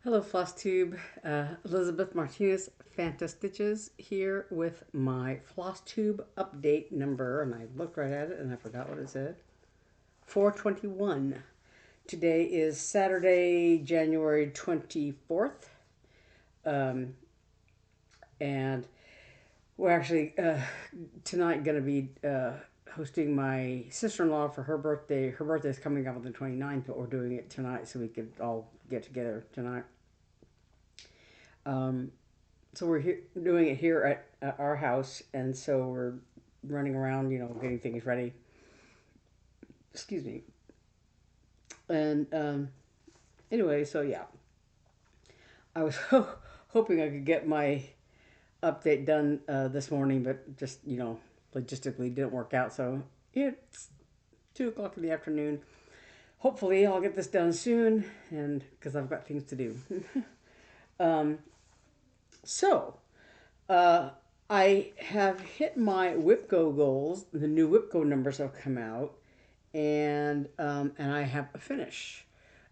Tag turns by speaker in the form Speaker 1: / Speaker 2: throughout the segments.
Speaker 1: Hello, Flosstube. Elizabeth Martinez, phantastitches here with my Flosstube update number, and I looked right at it and I forgot what it said. 421. Today is Saturday, January 24th, and we're actually tonight going to be hosting my sister-in-law for her birthday. Her birthday is coming up on the 29th, but we're doing it tonight so we could all get together tonight. So we're doing it here at our house, and so we're running around, getting things ready. Excuse me. And anyway, so yeah, I was hoping I could get my update done this morning, but just logistically didn't work out. So it's 2 o'clock in the afternoon. Hopefully, I'll get this done soon, and because I've got things to do. um, so Uh, I have hit my WIPGO goals. The new WIPGO numbers have come out, and I have a finish.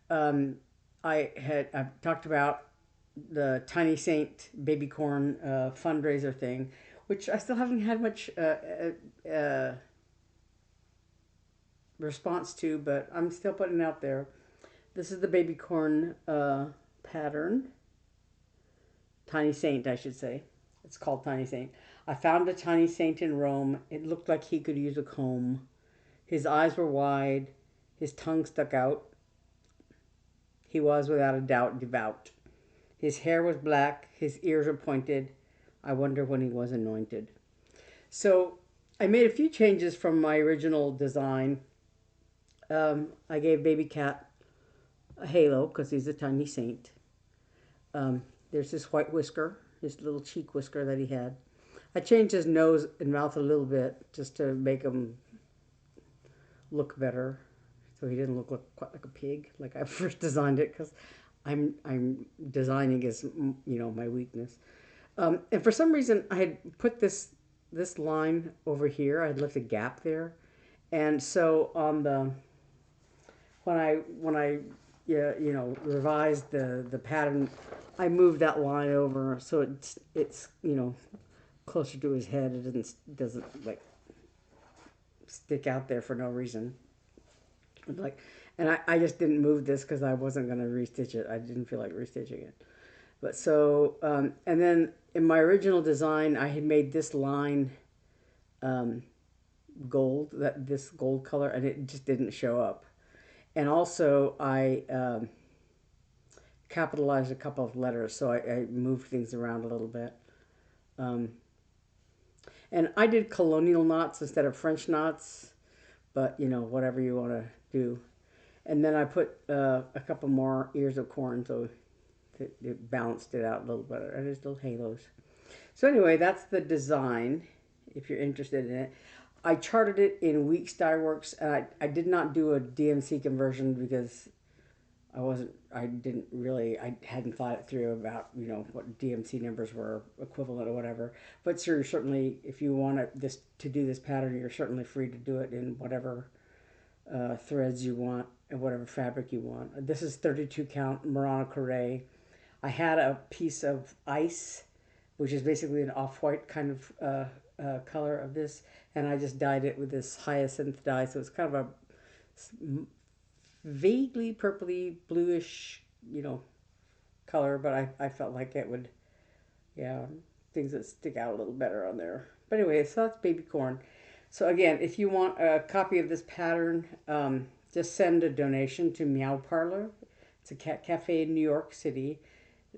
Speaker 1: Um, I've talked about the Tiny Saint baby corn fundraiser thing, which I still haven't had much response to, but I'm still putting it out there. This is the baby corn pattern. Tiny Saint, I should say. It's called Tiny Saint. I found a tiny saint in Rome. It looked like he could use a comb. His eyes were wide. His tongue stuck out. He was, without a doubt, devout. His hair was black. His ears were pointed. I wonder when he was anointed. So I made a few changes from my original design. I gave Baby Cat a halo because he's a tiny saint. There's this white whisker, his little cheek whisker that he had. I changed his nose and mouth a little bit just to make him look better, so he didn't look quite like a pig like I first designed it. Because I'm designing is my weakness. And for some reason I had put this line over here. I had left a gap there, and so on the when I yeah, revised the pattern, I moved that line over so it's closer to his head. It doesn't like stick out there for no reason. Like, and I just didn't move this because I wasn't gonna restitch it. I didn't feel like restitching it. But so and then in my original design, I had made this line um, gold, this gold color, and it just didn't show up. And also I capitalized a couple of letters, so I moved things around a little bit. Um, and I did colonial knots instead of French knots, but whatever you want to do. And then I put a couple more ears of corn, so it balanced it out a little better. And there's little halos. So anyway, that's the design. If you're interested in it, I charted it in Weeks Dye Works, and I did not do a DMC conversion because I hadn't thought it through about, what DMC numbers were equivalent or whatever. But sure, certainly, if you want to do this pattern, you're certainly free to do it in whatever threads you want and whatever fabric you want. This is 32 count Murano Carré. I had a piece of ice, which is basically an off-white kind of color of this, and I just dyed it with this hyacinth dye, so it's kind of a vaguely purpley bluish color, but I felt like it would, yeah, things that stick out a little better on there. But anyway, so that's baby corn. So again, if you want a copy of this pattern, just send a donation to MeowParlour. It's a cat cafe in New York City,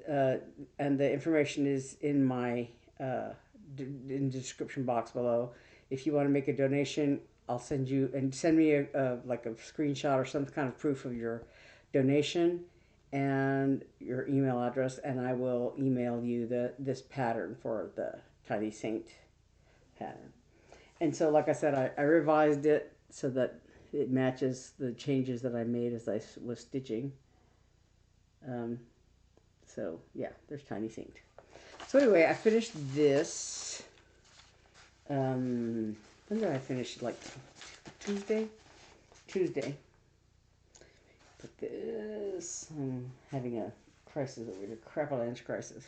Speaker 1: and the information is in my in the description box below. If you want to make a donation, I'll send you, and send me like a screenshot or some kind of proof of your donation and your email address, and I will email you this pattern for the Tiny Saint pattern. And so, like I said, I revised it so that it matches the changes that I made as I was stitching. So yeah, there's Tiny Saint. So anyway, I finished this. When did I finish? Like Tuesday? Tuesday. Put this. I'm having a crisis over here, crap-a-lanch crisis.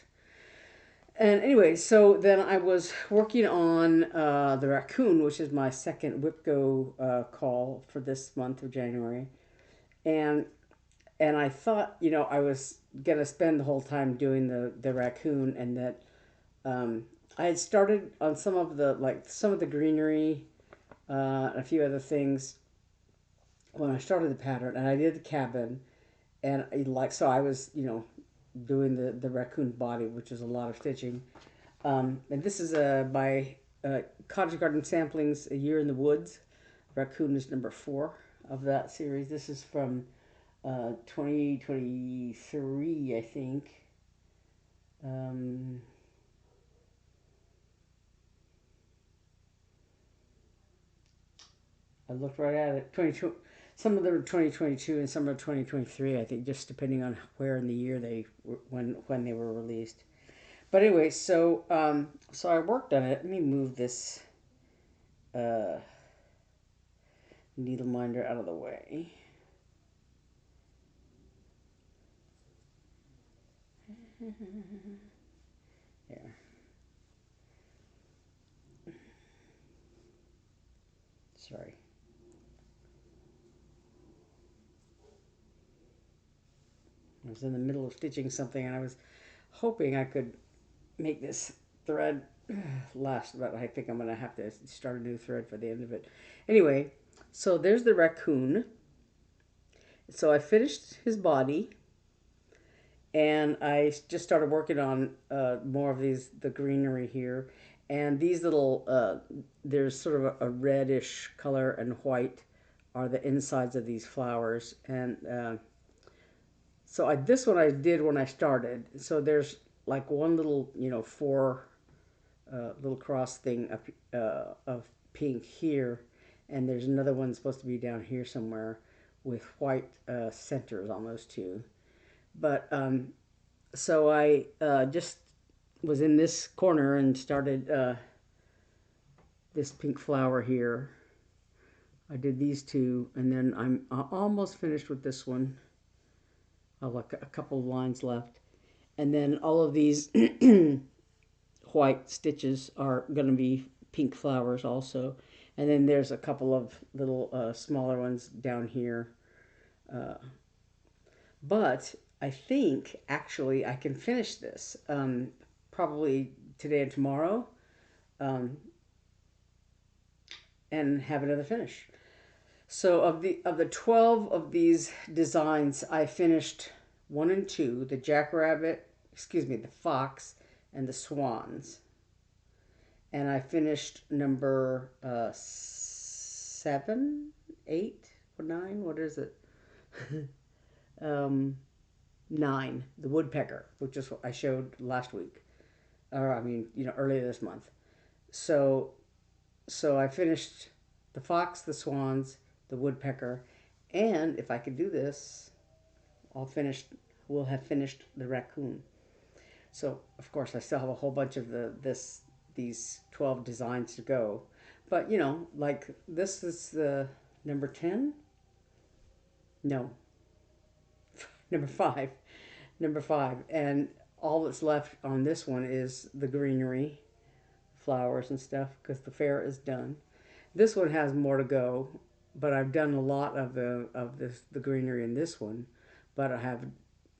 Speaker 1: And anyway, so then I was working on the Raccoon, which is my second WIPGO call for this month of January. And I thought, I was going to spend the whole time doing the Raccoon, and that I had started on some of the greenery, and a few other things when I started the pattern, and I did the cabin, and so I was, doing the Raccoon body, which is a lot of stitching. And this is by Cottage Garden Samplings, A Year in the Woods. Raccoon is number 4 of that series. This is from 2023, I think. I looked right at it. 22. Some of them are 2022 and some are 2023. I think, just depending on where in the year when they were released. But anyway, so I worked on it. Let me move this needle minder out of the way. There. Sorry. I was in the middle of stitching something, and I was hoping I could make this thread last, but I think I'm going to have to start a new thread for the end of it. Anyway, so there's the Raccoon. So I finished his body, and I just started working on more of the greenery here. And these little, there's sort of a reddish color and white are the insides of these flowers. And so this one I did when I started. So there's like one little, 4 little cross thing of pink here. And there's another one supposed to be down here somewhere with white centers on those two. But so I just was in this corner and started this pink flower here. I did these 2, and then I'm almost finished with this one. Like a couple of lines left, and then all of these white stitches are going to be pink flowers also. And then there's a couple of little smaller ones down here. But I think actually I can finish this probably today and tomorrow, and have another finish. So of the 12 of these designs, I finished 1 and 2, the jackrabbit, the fox, and the swans. And I finished number 7, 8, or 9. What is it? 9, the woodpecker, which is what I showed last week, or earlier this month. So I finished the fox, the swans, the woodpecker, and if I could do this, we'll have finished the Raccoon. So of course I still have a whole bunch of these 12 designs to go, but like this is the number 10. No, number 5, and all that's left on this one is the greenery, flowers and stuff, because the fair is done. This one has more to go, but I've done a lot of the greenery in this one, but I have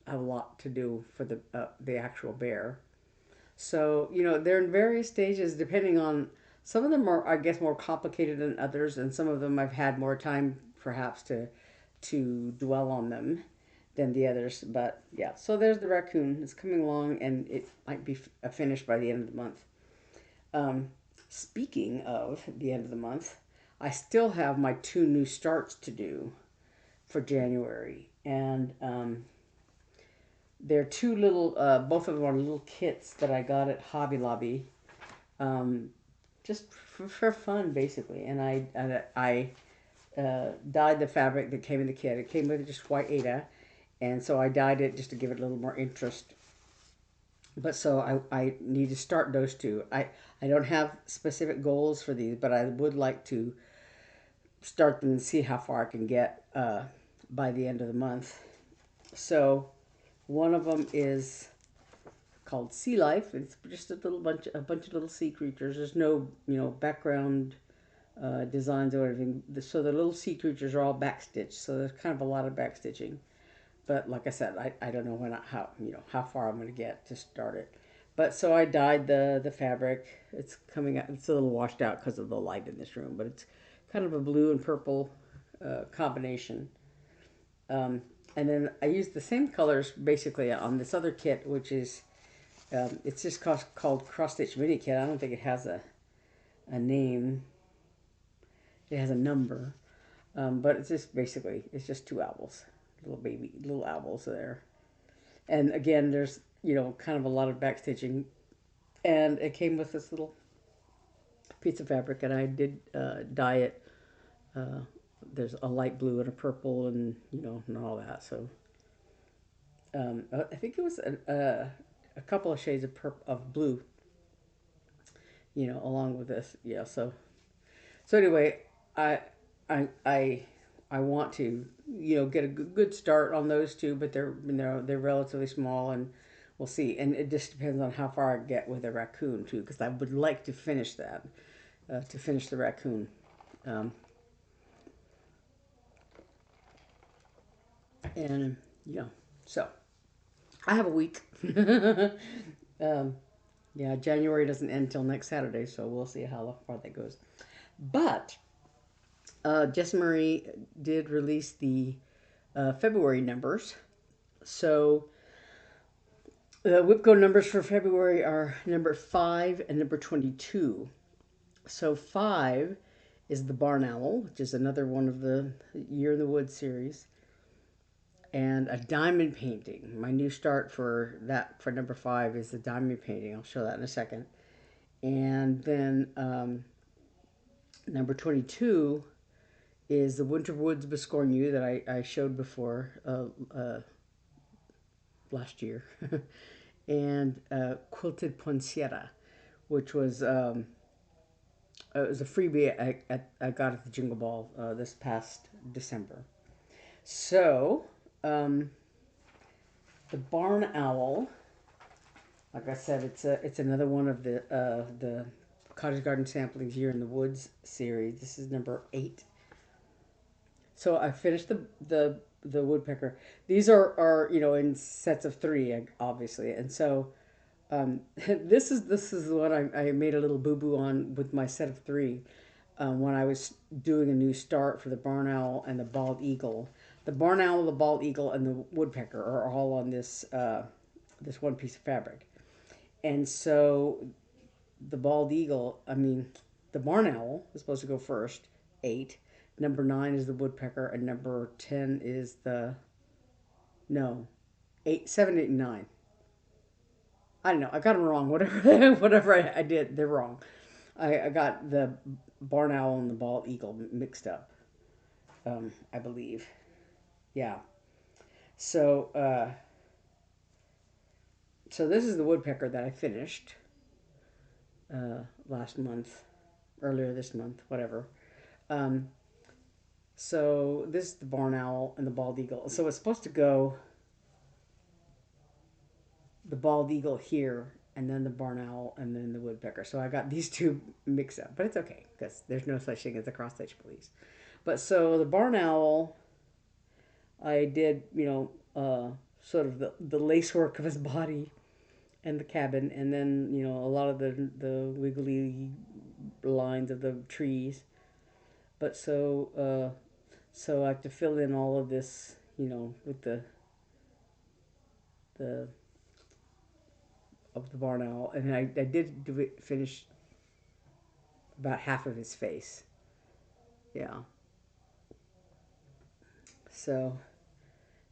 Speaker 1: a lot to do for the actual bear. So they're in various stages depending on, some of them are, I guess, more complicated than others, and some of them I've had more time perhaps to dwell on them than the others. But yeah, so there's the Raccoon. It's coming along, and it might be finished by the end of the month. Speaking of the end of the month, I still have my 2 new starts to do for January, and they're 2 little, both of them are little kits that I got at Hobby Lobby, just for fun basically. And I dyed the fabric that came in the kit. It came with just white Aida, and so I dyed it just to give it a little more interest. But so I need to start those 2. I don't have specific goals for these, but I would like to start them and see how far I can get by the end of the month. So One of them is called Sea Life. It's just a bunch of little sea creatures. There's no, background designs or anything. So the little sea creatures are all backstitched. So there's kind of a lot of backstitching. But like I said, I don't know how far I'm going to get to start it. But so I dyed the fabric. It's coming out. It's a little washed out because of the light in this room, but it's kind of a blue and purple combination. Um, and then I used the same colors basically on this other kit, which is it's just called Cross Stitch Mini Kit. I don't think it has a name. It has a number, but it's just basically it's just two owls, little owls there. And again, there's kind of a lot of back stitching, and it came with this little piece of fabric, and I did dye it. Uh, there's a light blue and a purple, and all that. So I think it was a couple of shades of blue, along with this. Yeah. So anyway, I I I I want to get a good start on those two, but they're relatively small, and we'll see. And it just depends on how far I get with the raccoon too, because I would like to finish that, to finish the raccoon. Um, and so I have a week. um, yeah, January doesn't end till next Saturday, so we'll see how far that goes. But Jess Marie did release the February numbers. So the WIPGO numbers for February are number 5 and number 22. So 5 is the Barn Owl, which is another one of the Year in the Woods series. And a diamond painting. My new start for number 5 is the diamond painting. I'll show that in a second. And then number 22 is the Winter Woods Biscornu that I showed before last year. And Quilted Poinsettia, which was it was a freebie I got at the Jingle Ball this past December. So the Barn Owl, like I said, it's another one of the Cottage Garden Samplings Year in the Woods series. This is number 8. So I finished the woodpecker. These are in sets of 3, obviously, and so this is the one I made a little boo boo on with my set of 3 when I was doing a new start for the barn owl and the bald eagle. The barn owl, the bald eagle, and the woodpecker are all on this this one piece of fabric, and so the bald eagle, the barn owl is supposed to go first, 8. Number 9 is the woodpecker, and number 10 is the, no, 8, 7, 8, and 9. I don't know. I got them wrong. Whatever I did, they're wrong. I got the barn owl and the bald eagle mixed up. I believe. Yeah. So so this is the woodpecker that I finished last month, earlier this month, whatever. Um, so this is the barn owl and the bald eagle. So it's supposed to go the bald eagle here, and then the barn owl, and then the woodpecker. So I got these two mixed up, but it's okay because there's no such thing as a cross stitch, please. But so the barn owl, I did sort of the lace work of his body and the cabin, and then a lot of the wiggly lines of the trees. But so I have to fill in all of this, with the of the barn owl, and I did finish about half of his face. Yeah. So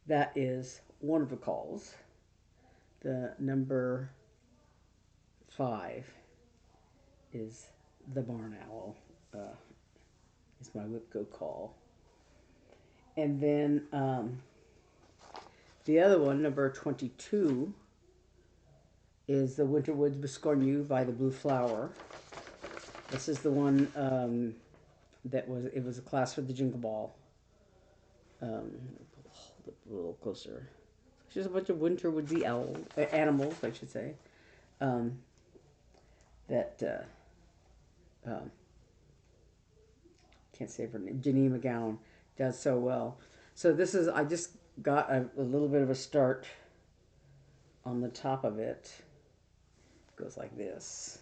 Speaker 1: that is one of the calls. The number 5 is the barn owl. Is my WIPGO call. And then the other one, number 22, is the Winter Woods Biscornu by the Blue Flower. This is the one it was a class for the Jingle Ball. Hold it a little closer It's just a bunch of winter woodsy owls, animals, I should say, um, that can't say her name. Jeannine McGowan does so well. So this is, I just got a little bit of a start on the top of it. It goes like this.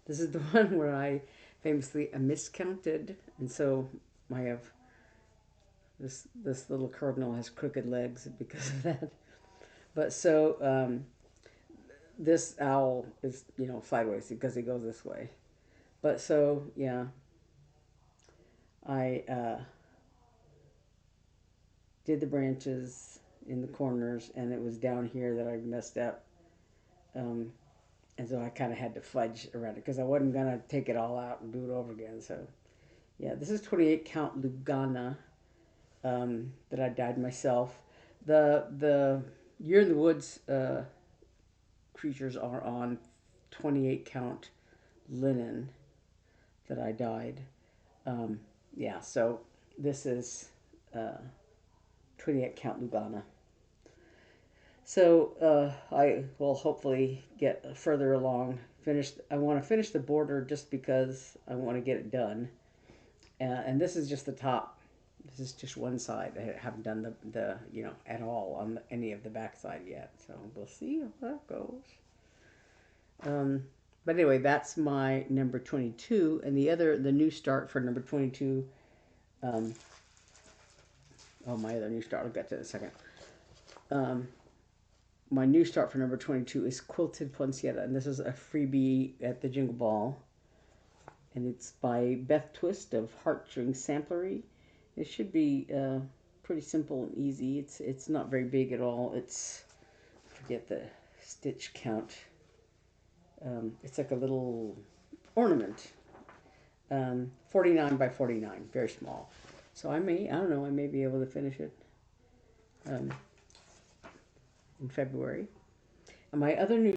Speaker 1: This is the one where I famously miscounted, and so I have this little cardinal has crooked legs because of that. But so this owl is sideways because he goes this way. But so yeah, I did the branches in the corners, and it was down here that I messed up. Um, and so I kind of had to fudge around it because I wasn't gonna take it all out and do it over again. So yeah, this is 28 count Lugana that I dyed myself. The Year in the Woods creatures are on 28 count linen that I dyed. Um, yeah, so this is 28 count Lugana. So I will hopefully get further along. I want to finish the border just because I want to get it done. And this is just the top. This is just one side. I haven't done the at all on any of the back side yet. So we'll see how that goes. But anyway, that's my number 22. And the new start for number 22. My other new start. I'll get to it in a second. My new start for number 22 is Quilted Poinsettia. And this is a freebie at the Jingle Ball. And it's by Beth Twist of Heartstring Samplery. It should be pretty simple and easy. It's not very big at all. Forget the stitch count. It's like a little ornament. 49 by 49, very small. So I don't know, I may be able to finish it in February. And my other new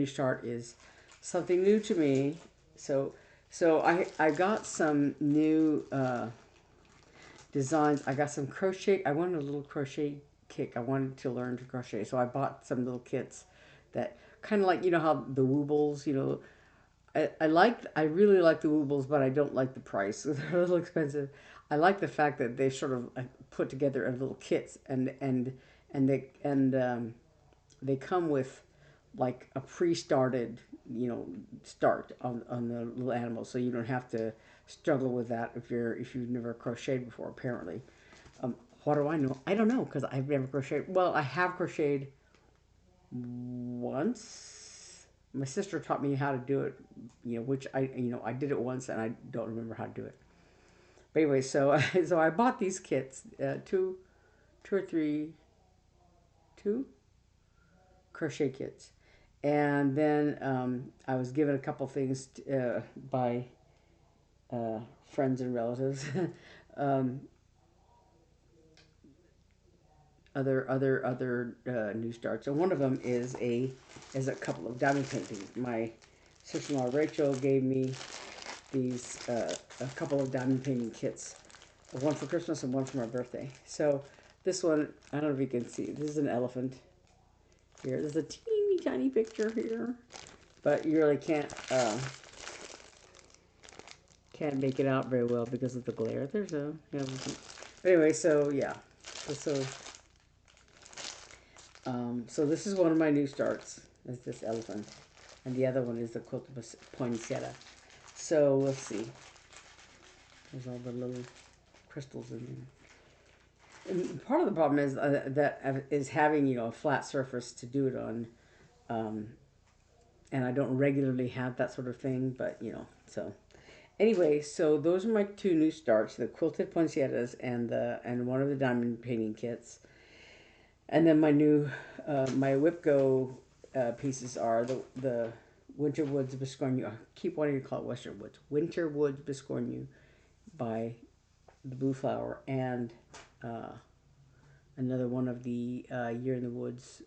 Speaker 1: start is something new to me. So I got some new designs. I got some crochet. I wanted a little crochet kit. I wanted to learn to crochet, so I bought some little kits that kind of like how the Woobles. I really like the Woobles, but I don't like the price. They're a little expensive. I like the fact that they sort of put together a little kits they come with like a pre-started start on the little animals, so you don't have to struggle with that if you've never crocheted before. Apparently, what do I know? I don't know because I've never crocheted. Well, I have crocheted once. My sister taught me how to do it, which I did it once and I don't remember how to do it. But anyway, so so I bought these kits, two or three, two crochet kits, and then I was given a couple things by friends and relatives. um, other new starts, and one of them is a couple of diamond paintings. My sister-in-law Rachel gave me these a couple of diamond painting kits, one for Christmas and one for my birthday. So this one, I don't know if you can see. This is an elephant. Here, there's a teeny tiny picture here, but you really can't make it out very well because of the glare. There's a anyway. So yeah, so this is one of my new starts. Is this elephant, and the other one is the Quilted Poinsettia. So let's see. There's all the little crystals in there. And part of the problem is is having a flat surface to do it on, and I don't regularly have that sort of thing. But so anyway, so those are my two new starts: the Quilted Poinsettias and one of the diamond painting kits. And then my new my WIPGO pieces are the Winter Woods Biscornu. I keep wanting to call it Western Woods. Winter Woods Biscornu by the Blue Flower, and another one of the Year in the Woods,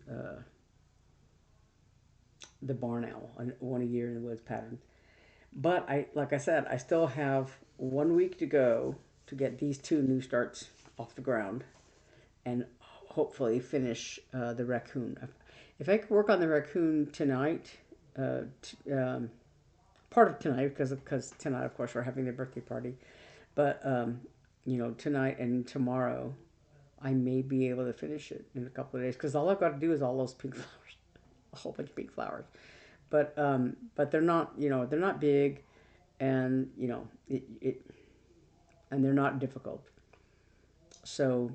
Speaker 1: the Barn Owl, one of Year in the Woods patterns. But like I said, I still have 1 week to go to get these two new starts off the ground. and hopefully finish the raccoon. If I could work on the raccoon tonight, part of tonight, because tonight, of course, we're having the birthday party, but tonight and tomorrow, I may be able to finish it in a couple of days because all I've got to do is all those pink flowers, a whole bunch of pink flowers, but they're not they're not big, and and they're not difficult, so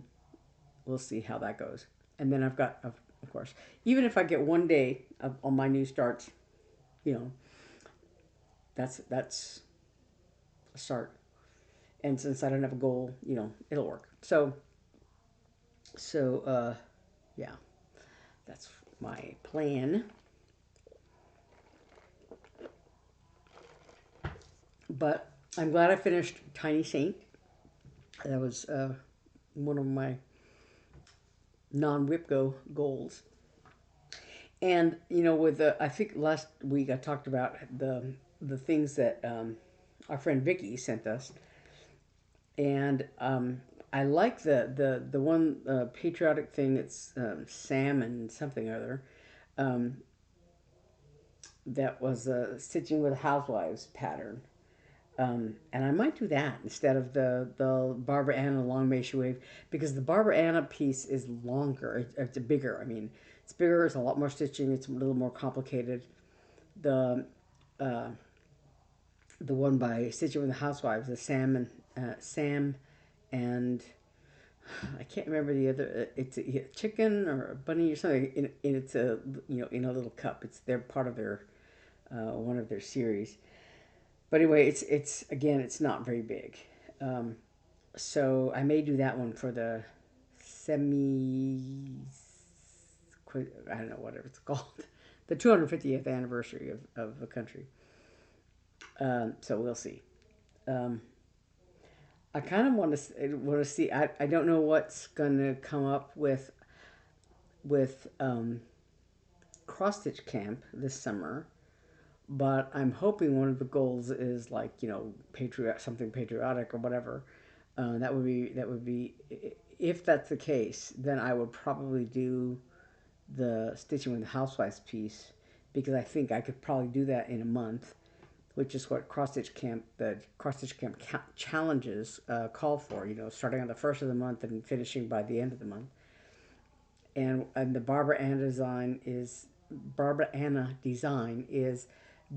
Speaker 1: we'll see how that goes. And then I've got, of course, even if I get one day on my new starts, you know, that's a start. And since I don't have a goal, it'll work. So yeah, that's my plan. But I'm glad I finished Tiny Saint. That was one of my non-WIPGO goals. And with I think last week I talked about the things that our friend Vicky sent us, and I like the one patriotic thing. It's Sam and something or other. That was a stitching with housewives pattern. And I might do that instead of the Barbara Anna long mesh wave, because the Barbara Anna piece is longer. It's bigger. I mean, it's bigger. It's a lot more stitching. It's a little more complicated. The the one by Stitching with the Housewives, the Sam and I can't remember the other. It's a chicken or a bunny or something. And it's a in a little cup. It's they're part of their one of their series. But anyway, it's again, it's not very big. So I may do that one for the semi. I don't know whatever it's called, the 250th anniversary of the country. So we'll see. I kind of want to see. I don't know what's gonna come up with cross stitch camp this summer, but I'm hoping one of the goals is like something patriotic or whatever. That would be if that's the case, then I would probably do the Stitching with the Housewives piece, because I think I could probably do that in a month, which is what the cross stitch camp challenges call for. Starting on the first of the month and finishing by the end of the month. And the Barbara Anna design is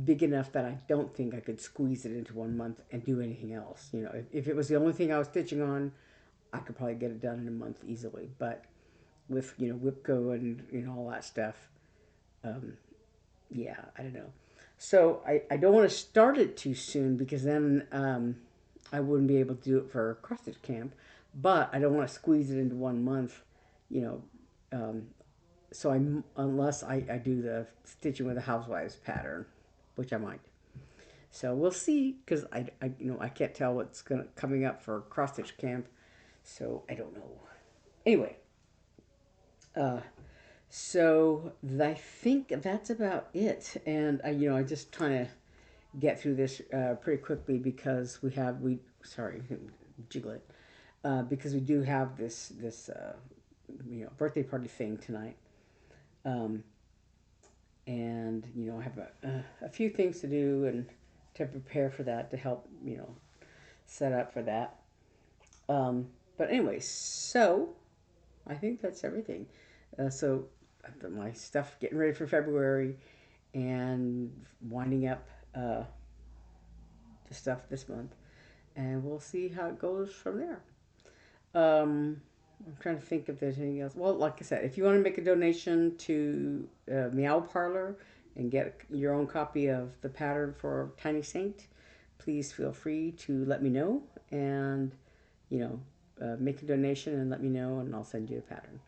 Speaker 1: big enough that I don't think I could squeeze it into 1 month and do anything else. If it was the only thing I was stitching on, I could probably get it done in a month easily. But with WIPGO and all that stuff, yeah, I don't know. So I don't want to start it too soon, because then I wouldn't be able to do it for cross stitch camp. But I don't want to squeeze it into 1 month, you know. So unless I do the Stitching with the Housewives pattern, which I might. So we'll see, because I can't tell what's coming up for cross stitch camp, so I don't know. Anyway, so I think that's about it, and I just trying to get through this pretty quickly, because sorry, jiggle it, because we do have this birthday party thing tonight. And I have a few things to do and to prepare for that, to help set up for that. But anyway, so I think that's everything. So my stuff, getting ready for February and winding up the stuff this month, and we'll see how it goes from there. I'm trying to think if there's anything else. Well, like I said, if you want to make a donation to MeowParlour and get your own copy of the pattern for Tiny Saint, please feel free to let me know, and make a donation and let me know, and I'll send you a pattern.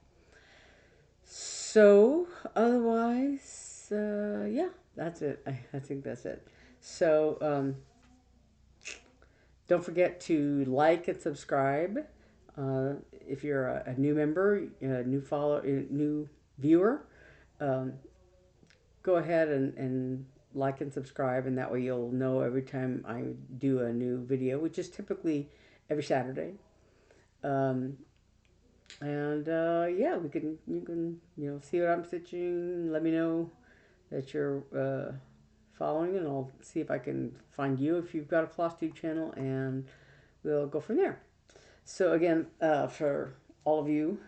Speaker 1: So otherwise, yeah, that's it. I think that's it. So don't forget to like and subscribe. If you're a new member, a new follower, new viewer, go ahead and like and subscribe, and that way you'll know every time I do a new video, which is typically every Saturday. And yeah, you can see what I'm stitching. Let me know that you're following, and I'll see if I can find you if you've got a Flosstube channel, and we'll go from there. So again, for all of you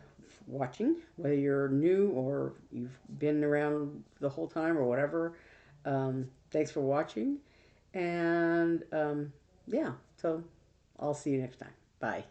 Speaker 1: watching, whether you're new or you've been around the whole time or whatever, thanks for watching. And yeah, so I'll see you next time. Bye.